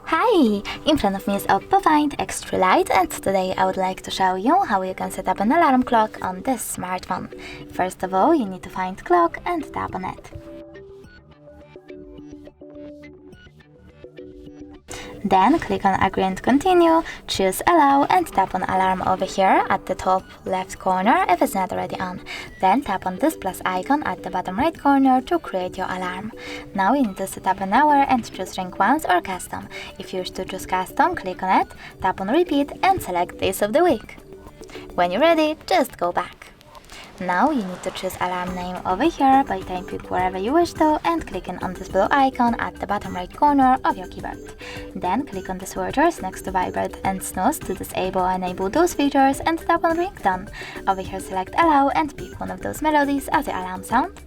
Hi! In front of me is OPPO Find X3 Lite, and today I would like to show you how you can set up an alarm clock on this smartphone. First of all, you need to find clock and tap on it. Then click on Agree and Continue, choose Allow and tap on Alarm over here at the top left corner if it's not already on. Then tap on this plus icon at the bottom right corner to create your alarm. Now you need to set up an hour and choose Ring Once or Custom. If you wish to choose Custom, click on it, tap on Repeat and select Days of the Week. When you're ready, just go back. Now you need to choose alarm name over here by typing wherever you wish to and clicking on this blue icon at the bottom right corner of your keyboard. Then click on the switches next to Vibrate and Snooze to disable or enable those features and tap on Ringtone. Over here select Allow and pick one of those melodies as the alarm sound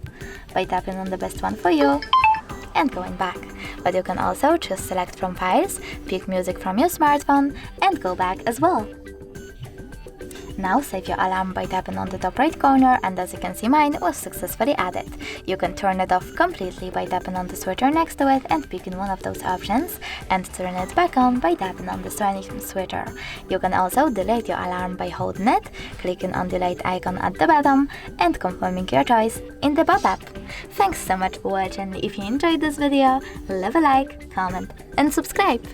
by tapping on the best one for you and going back. But you can also choose Select from Files, pick music from your smartphone and go back as well. Now save your alarm by tapping on the top right corner, and as you can see, mine was successfully added. You can turn it off completely by tapping on the switcher next to it and picking one of those options, and turn it back on by tapping on the same switcher. You can also delete your alarm by holding it, clicking on the delete icon at the bottom and confirming your choice in the pop-up. Thanks so much for watching. If you enjoyed this video, leave a like, comment and subscribe.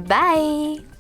Bye!